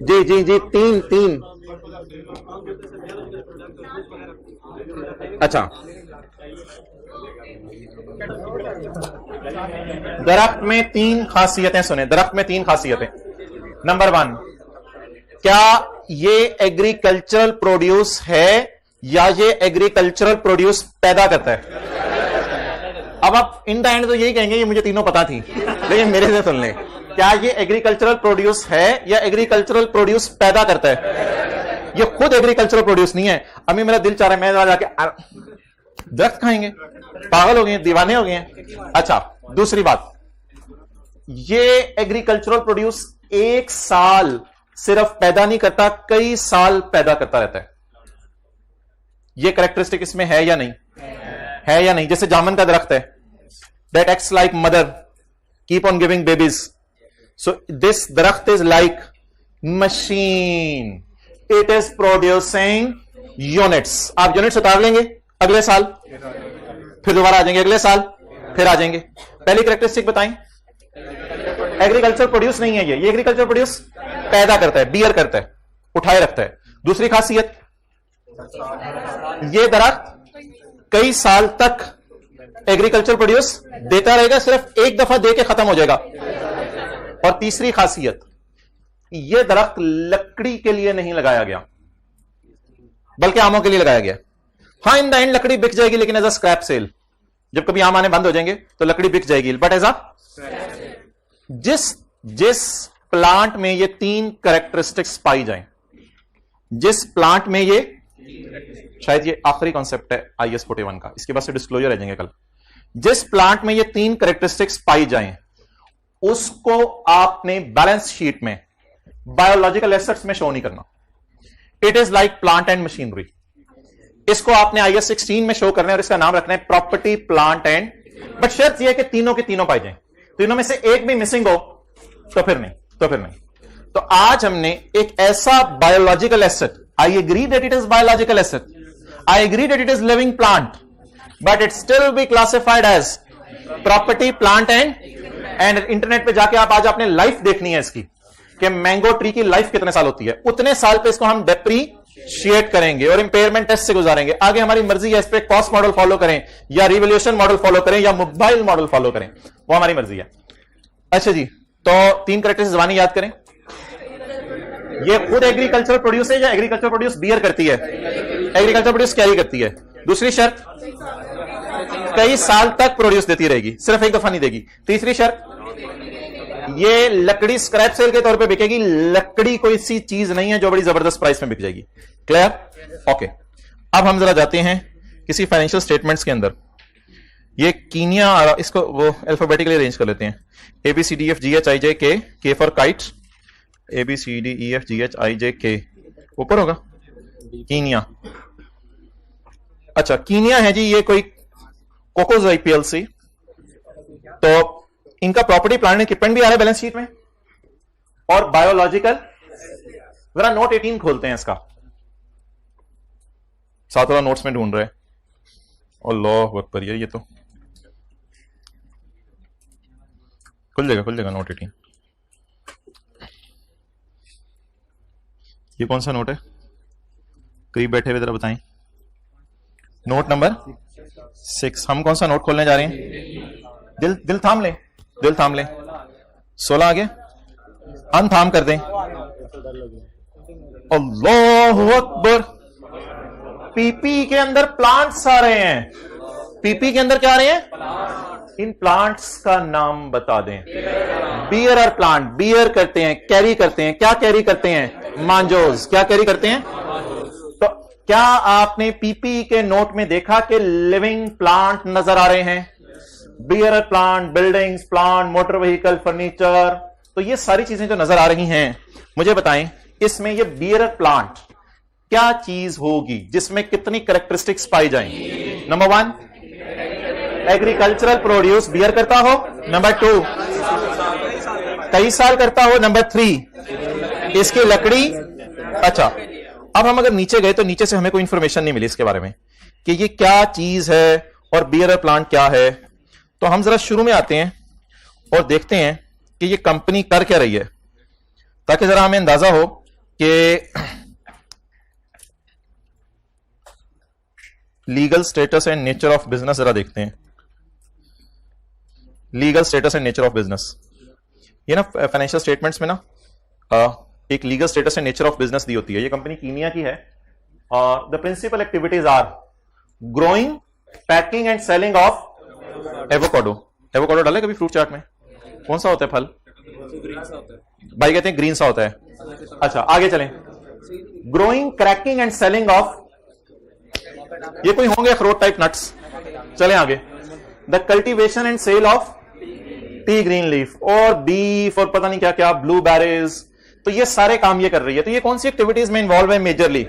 जी जी जी तीन तीन। अच्छा, दरख्त में तीन खासियतें सुने, दरख्त में तीन खासियतें। नंबर 1, क्या ये एग्रीकल्चरल प्रोड्यूस है या ये एग्रीकल्चरल प्रोड्यूस पैदा करता है? अब आप इन द एंड तो यही कहेंगे ये मुझे तीनों पता थी, लेकिन मेरे से सुन लें, क्या ये एग्रीकल्चरल प्रोड्यूस है या एग्रीकल्चरल प्रोड्यूस पैदा करता है? ये खुद एग्रीकल्चरल प्रोड्यूस नहीं है। अभी मेरा दिल चाह रहा है मैं जाके दरख्त खाएंगे, पागल हो गए, दीवाने हो गए हैं। अच्छा, दूसरी बात, ये एग्रीकल्चरल प्रोड्यूस एक साल सिर्फ पैदा नहीं करता, कई साल पैदा करता रहता है। ये कैरेक्टरिस्टिक इसमें है या नहीं? है या नहीं? जैसे जामुन का दरख्त है, that acts like mother, keep on giving babies, so this दरख्त is like machine, it is producing units. आप यूनिट्स उतार लेंगे अगले साल, फिर दोबारा आ जाएंगे, अगले साल फिर आ जाएंगे। पहली कैरेक्टरिस्टिक बताएं, एग्रीकल्चर प्रोड्यूस नहीं है ये एग्रीकल्चर प्रोड्यूस पैदा करता है, बियर करता है, उठाए रखता है। दूसरी खासियत, ये दरख्त कई साल तक एग्रीकल्चर प्रोड्यूस देता रहेगा, सिर्फ एक दफा दे के खत्म हो जाएगा। और तीसरी खासियत, यह दरख्त लकड़ी के लिए नहीं लगाया गया, बल्कि आमों के लिए लगाया गया। हां, इन द एंड लकड़ी बिक जाएगी, लेकिन एज अ स्क्रैप सेल, जब कभी आम आने बंद हो जाएंगे तो लकड़ी बिक जाएगी, बट एज अ जिस प्लांट में ये तीन कैरेक्टरिस्टिक्स पाई जाएं, जिस प्लांट में ये, शायद ये आखिरी कॉन्सेप्ट है IS 41 का, इसके बाद से डिस्क्लोजर आ जाएंगे कल। जिस प्लांट में ये तीन कैरेक्टरिस्टिक्स पाई जाएं, उसको आपने बैलेंस शीट में बायोलॉजिकल एसेट्स में शो नहीं करना। It is like plant and machinery. इसको आपने IS 16 में शो करना है और इसका नाम रखना है प्रॉपर्टी प्लांट एंड, बट शर्त यह है कि तीनों के तीनों पाई जाएं। तीनों में से एक भी मिसिंग हो तो फिर नहीं। तो आज हमने एक ऐसा biological asset, I agree that it is biological asset, I agree that it is living plant, but it still be classified as property plant and internet पे जाके आप आज आपने लाइफ देखनी है इसकी, कि मैंगो ट्री की लाइफ कितने साल होती है, उतने साल पे इसको हम डेप्रीशिएट करेंगे और इंपेयरमेंट टेस्ट से गुजारेंगे। आगे हमारी मर्जी है, इस पे कॉस्ट मॉडल फॉलो करें या रिवोल्यूशन मॉडल फॉलो करें या मोबाइल मॉडल फॉलो करें, वो हमारी मर्जी है। अच्छा जी, तो तीन कैरेक्टर्स जबानी याद करें। ये खुद एग्रीकल्चर प्रोड्यूस है या एग्रीकल्चर प्रोड्यूस बियर करती है? एग्रीकल्चर प्रोड्यूस कैरी करती है। दूसरी शर्त, कई साल तक प्रोड्यूस देती रहेगी, सिर्फ एक दफा नहीं देगी। तीसरी शर्त, ये लकड़ी स्क्रैप सेल के तौर पे बिकेगी, लकड़ी कोई सी चीज नहीं है जो बड़ी जबरदस्त प्राइस में बिक जाएगी। क्लियर? ओके। अब हम जरा जाते हैं किसी फाइनेंशियल स्टेटमेंट्स के अंदर। ये कीनिया, इसको वो अल्फाबेटिकली अरेंज कर लेते हैं, ABCDFGHIJK, K for kite, ABCDEFGHIJK, ऊपर होगा कीनिया। अच्छा, कीनिया है जी, ये कोई कोकोज़ाई PLC। तो इनका प्रॉपर्टी प्लांट एंड इक्विपमेंट भी आ रहा है बैलेंस शीट में, और बायोलॉजिकल। जरा नोट 18 खोलते हैं इसका, साथ वाला नोट्स में ढूंढ रहे हैं। अल्लाह अकबर, ये तो खुल जाएगा नोट 18। ये कौन सा नोट है? करीब बैठे हुए जरा बताएं। Note number 6। हम कौन सा नोट खोलने जा रहे हैं? दिल थाम ले, 16 आगे अनथाम कर दें। अल्लाहु अकबर। पीपी के अंदर प्लांट्स आ रहे हैं। पीपी के अंदर क्या आ रहे हैं? इन प्लांट्स का नाम बता दें। बियर प्लांट, बियर करते हैं, कैरी करते हैं। क्या कैरी करते हैं? मांजोज। क्या कैरी करते हैं? तो क्या आपने पीपी के नोट में देखा कि लिविंग प्लांट नजर आ रहे हैं? Bearer plant, buildings plant, motor vehicle, furniture, तो ये सारी चीजें जो नजर आ रही हैं, मुझे बताएं इसमें ये बियर प्लांट क्या चीज होगी जिसमें कितनी कैरेक्टरिस्टिक्स पाई जाएंगी? नंबर 1, एग्रीकल्चरल प्रोड्यूस बियर करता हो। नंबर 2, कई साल करता हो। नंबर 3, इसकी लकड़ी। अच्छा, अब हम अगर नीचे गए तो नीचे से हमें कोई इंफॉर्मेशन नहीं मिली इसके बारे में कि ये क्या चीज है और बियर प्लांट क्या है। तो हम जरा शुरू में आते हैं और देखते हैं कि ये कंपनी कर क्या रही है, ताकि जरा हमें अंदाजा हो कि legal status and nature of business जरा देखते हैं। Legal status and nature of business, ये ना फाइनेंशियल स्टेटमेंट्स में ना एक legal status and nature of business दी होती है। ये कंपनी कीनिया की है। The principal activities are growing, packing and selling of avocado. Avocado डाले कभी फ्रूट चाट में? कौन सा होता है फल? भाई कहते हैं ग्रीन सा होता है। अच्छा आगे चलें। Growing, cracking and selling of, ये कोई होंगे अखरोट टाइप नट्स। चलें आगे। The cultivation and sale of tea green leaf और बीफ और पता नहीं क्या क्या, ब्लूबेरीज। तो ये सारे काम ये कर रही है। तो ये कौन सी एक्टिविटीज में इन्वॉल्व है? मेजरली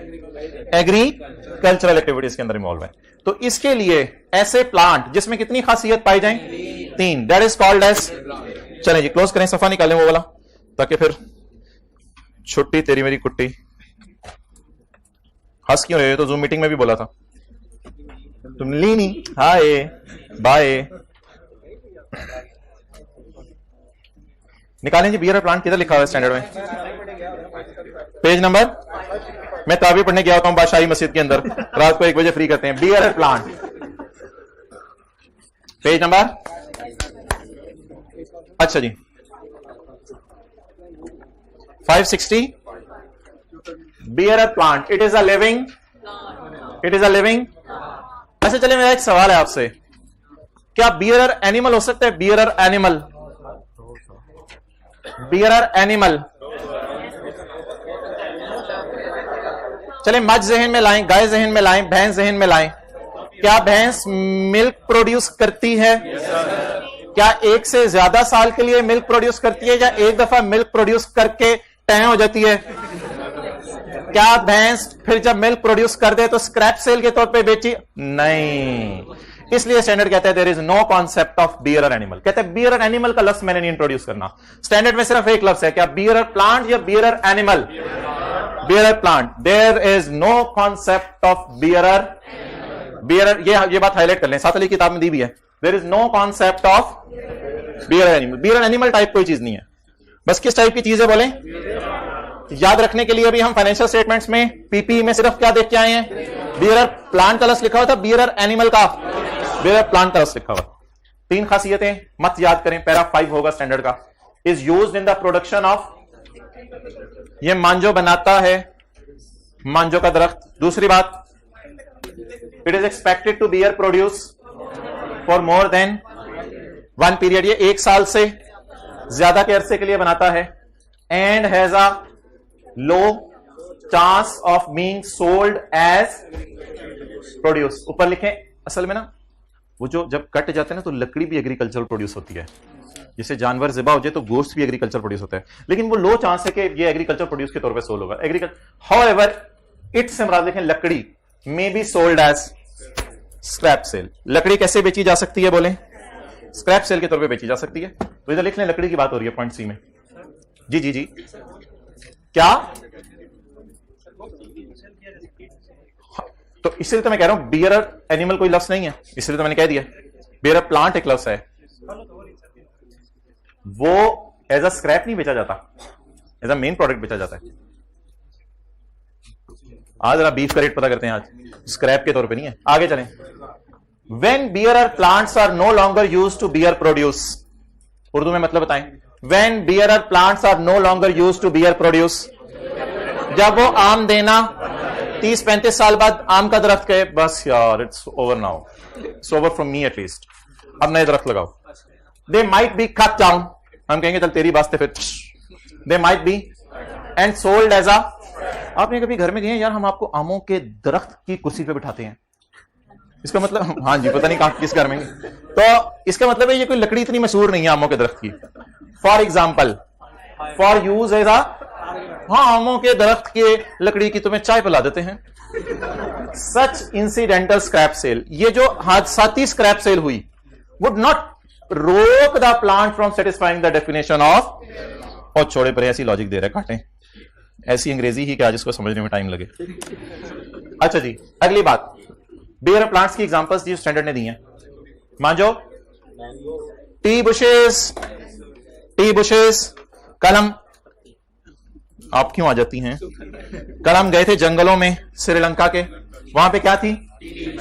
एग्रीकल्चरल एक्टिविटीज के अंदर इन्वॉल्व है। तो इसके लिए ऐसे प्लांट जिसमें कितनी खासियत पाई जाए? 3, दैट इज कॉल्ड एज। चलें जी क्लोज करें, सफा निकालें वो वाला, ताकि फिर छुट्टी तेरी मेरी कुट्टी। हंस क्यों रहे हो? तो जूम मीटिंग में भी बोला था तुम। लीनी हाय बाय। निकालें जी बियर प्लांट, किधर लिखा हुआ है स्टैंडर्ड में? Page number. मैं ताबी पढ़ने गया होता हूं बादशाही मस्जिद के अंदर, रात को 1 बजे फ्री करते हैं। Bearer plant page number. अच्छा जी 560। Bearer plant, it is a living, it is a living. अच्छा चले, मेरा एक सवाल है आपसे, क्या बियरर एनिमल हो सकता है? Bearer animal, bearer animal. चले मझ जहन में लाएं, गाय जहन में लाएं, भैंस जहन में लाएं। क्या भैंस मिल्क प्रोड्यूस करती है? क्या एक से ज्यादा साल के लिए मिल्क प्रोड्यूस करती है, या एक दफा मिल्क प्रोड्यूस करके तय हो जाती है? क्या भैंस फिर जब मिल्क प्रोड्यूस कर दे तो स्क्रैप सेल के तौर पे बेची? नहीं। इसलिए स्टैंडर्ड कहता है there is no concept of bearer animal. कहते हैं बियरर एनिमल का लफ्ज मैंने नहीं इंट्रोड्यूस करना। स्टैंडर्ड में सिर्फ एक लफ्ज है, क्या बियरर प्लांट या bearer animal? Bearer plant. There is no concept of bearer, bearer. ये बात हाईलाइट कर लें, साथ वाली किताब में दी भी है। There is no concept of bearer animal. Bearer animal type कोई चीज नहीं है। बस किस टाइप की चीज है बोले? याद रखने के लिए भी हम फाइनेंशियल स्टेटमेंट्स में पीपी में सिर्फ क्या देख के आए हैं? बियरर प्लांट का लफ्ज लिखा हुआ था, बियरर एनिमल का बियरर प्लांट का लफ्ज लिखा हुआ। 3 खासियतें मत याद करें, पैरा 5 होगा स्टैंडर्ड का। Is used in the production of, ये मांजो बनाता है, मांजो का दरख्त। दूसरी बात, it is expected to bear produce for more than 1 period, ये 1 साल से ज्यादा के अरसे के लिए बनाता है। And has a low chance of being sold as produce. ऊपर लिखें, असल में ना वो जो जब कट जाते हैं ना तो लकड़ी भी एग्रीकल्चरल प्रोड्यूस होती है। जैसे जानवर ज़िबा हो जाए तो गोश्त भी एग्रीकल्चर प्रोड्यूस होता है, लेकिन वो लो चांस है कि ये एग्रीकल्चर प्रोड्यूस के तौर पे सोल्ड होगा। एग्रीकल्चर हाउएवर इट से मुराद लिखें लकड़ी may be sold as scrap sale. लकड़ी कैसे बेची जा सकती है बोले? स्क्रैप सेल के तौर पे बेची जा सकती है। तो इधर लिख लें, लकड़ी की बात हो रही है पॉइंट सी में। जी जी जी क्या? तो इसलिए तो मैं कह रहा हूं बियरर एनिमल कोई लफ्ज नहीं है, इसलिए तो मैंने कह दिया बियरर प्लांट एक लफ्ज है। वो एज अ स्क्रैप नहीं बेचा जाता, एज अ मेन प्रोडक्ट बेचा जाता है। आज जरा बीफ का रेट पता करते हैं, आज स्क्रैप के तौर पे नहीं है। आगे चलें। When bearer plants are no longer used to bear produce, Urdu में मतलब बताएं। When bearer plants are no longer used to bear produce, जब वो आम देना 30-35 साल बाद आम का दरख्त कहे बस यार it's over now, it's over from me at least, अब नए दरख्त लगाओ। They might be cut down, हम कहेंगे चल तेरी वास्ते फिर। They might be and sold as a, आपने कभी घर में गए यार हम आपको आमों के दरख्त की कुर्सी पे बिठाते हैं, इसका मतलब हाँ जी पता नहीं कहां किस घर में, तो इसका मतलब है ये कोई लकड़ी इतनी मशहूर नहीं है आमों के दरख्त की। For example, for use as a, हाँ आमों के दरख्त के लकड़ी की तुम्हें चाय पिला देते हैं। सच इंसिडेंटल स्क्रैप सेल, ये जो हादसाती स्क्रैप सेल हुई, वुड नॉट रोक the plant from satisfying the definition of, और छोड़े पर ऐसी लॉजिक दे रहे काटें, ऐसी अंग्रेजी ही क्या जिसको समझने में टाइम लगे। अच्छा जी अगली बात, बियर प्लांट्स की एग्जांपल्स जो स्टैंडर्ड ने दी हैं। मांजो, टी बुशेस, टी बुशेस। कल हम, आप क्यों आ जाती हैं? कल हम गए थे जंगलों में श्रीलंका के, वहां पे क्या थी?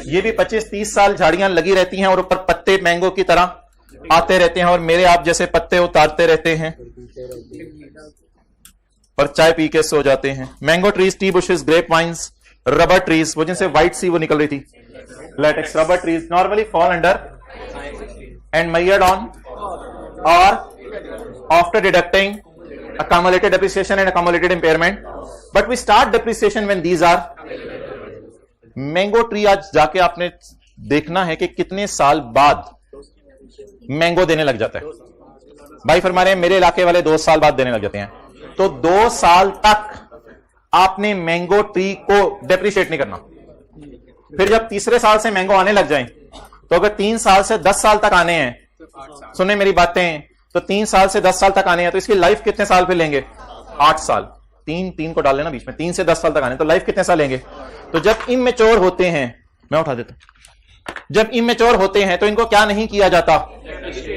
ये भी 25-30 साल झाड़ियां लगी रहती हैं और ऊपर पत्ते मैंगो की तरह आते रहते हैं और मेरे आप जैसे पत्ते उतारते रहते हैं और चाय पी के सो जाते हैं। Mango trees, tea bushes, grape vines, rubber trees, वो जिनसे व्हाइट सी वो निकल रही थी, latex. Rubber trees normally fall under and measured on or after deducting accumulated depreciation and accumulated impairment, but we start depreciation when these are mango tree. आज जाके आपने देखना है कि कितने साल बाद मैंगो देने लग जाता है। भाई फरमा रहे हैं मेरे इलाके वाले 2 साल बाद देने लग जाते हैं। तो 2 साल तक आपने मैंगो ट्री को डेप्रिशिएट नहीं करना। फिर जब तीसरे साल से मैंगो आने लग जाए, तो अगर 3 साल से 10 साल तक आने हैं, सुने मेरी बातें, तो 3 साल से 10 साल तक आने हैं, तो इसकी लाइफ कितने साल फिर लेंगे? 8 साल। 3 को डाल लेना बीच में, 3 से 10 साल तक आने, तो लाइफ कितने साल लेंगे? तो जब इमेच्योर होते हैं, मैं उठा देता हूं, जब इमेच्योर होते हैं तो इनको क्या नहीं किया जाता?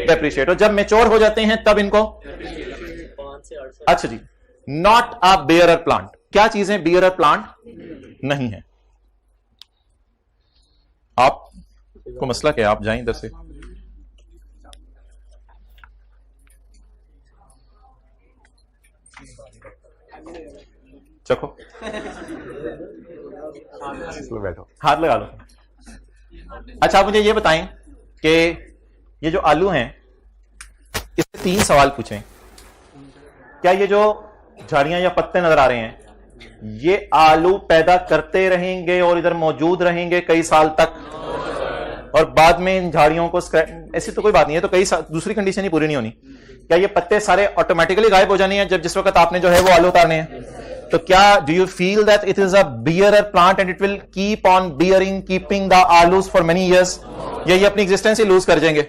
डेप्रिशिएट। और जब मेच्योर हो जाते हैं तब इनको, अच्छा जी, नॉट अ बियरर प्लांट। क्या चीजें बियरर प्लांट नहीं है? आपको मसला क्या है? आप जाएं इधर से। चखो, बैठो, हाथ लगा लो। अच्छा, आप मुझे ये बताएं कि ये जो आलू हैं, इससे 3 सवाल पूछें। क्या ये जो झाड़ियां या पत्ते नजर आ रहे हैं, ये आलू पैदा करते रहेंगे और इधर मौजूद रहेंगे कई साल तक, और बाद में इन झाड़ियों को ऐसी तो कोई बात नहीं है, तो कई दूसरी कंडीशन ही पूरी नहीं होनी। क्या ये पत्ते सारे ऑटोमेटिकली गायब हो जाने हैं जब जिस वक्त आपने जो है वो आलू उतारने हैं? तो क्या do you feel that it is a bearer plant and it will keep on bearing, keeping the आलूज फॉर मेनी इयर्स? ये अपनी एग्जिस्टेंस ही लूज कर जाएंगे।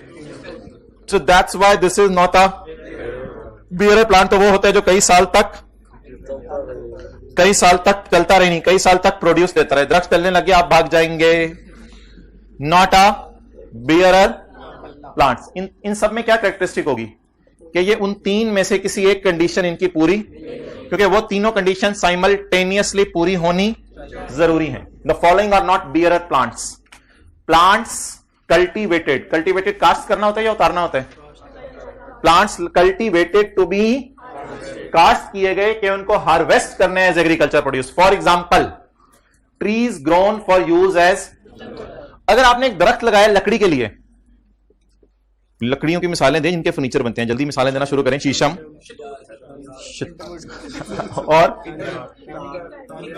So that's why this is not a bearer plant. तो वो होता है जो कई साल तक चलता रहे, नहीं, कई साल तक प्रोड्यूस देता रहे। दरख्त चलने लगे, आप भाग जाएंगे। Not a bearer plants. इन सब में क्या कैरेक्टरिस्टिक होगी कि ये उन 3 में से किसी एक कंडीशन इनकी पूरी, क्योंकि वो तीनों कंडीशन साइमल्टेनियसली पूरी होनी जरूरी है। The following are not bearer plants. Plants cultivated, cultivated cast करना होता है या उतारना होता है? Plants cultivated to be cast किए गए कि उनको हार्वेस्ट करने as agriculture produce. For example, trees grown for use as, अगर आपने एक दरख्त लगाया लकड़ी के लिए, लकड़ियों की मिसालें दें जिनके फर्नीचर बनते हैं, जल्दी मिसालें देना शुरू करें। शीशम और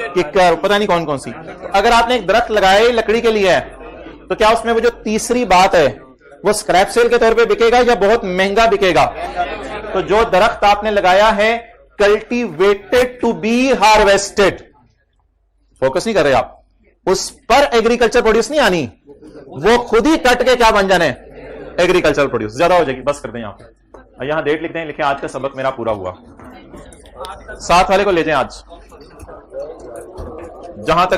किक्कर, पता नहीं कौन कौन सी। अगर आपने एक दरख्त लगाया लकड़ी के लिए है, तो क्या उसमें वो जो तीसरी बात है वो स्क्रैप सेल के तौर पे बिकेगा या बहुत महंगा बिकेगा? तो जो दरख्त आपने लगाया है cultivated to be harvested, focus नहीं कर रहे आप, उस पर एग्रीकल्चर प्रोड्यूस नहीं आनी, वो खुद ही कट के क्या बन जाने? Agriculture produce. ज्यादा हो जाएगी, बस कर दें। यहां पे यहां डेट लिखते हैं, लिखे आज का सबक मेरा पूरा हुआ। साथ वाले को ले जाएं आज, जहां तक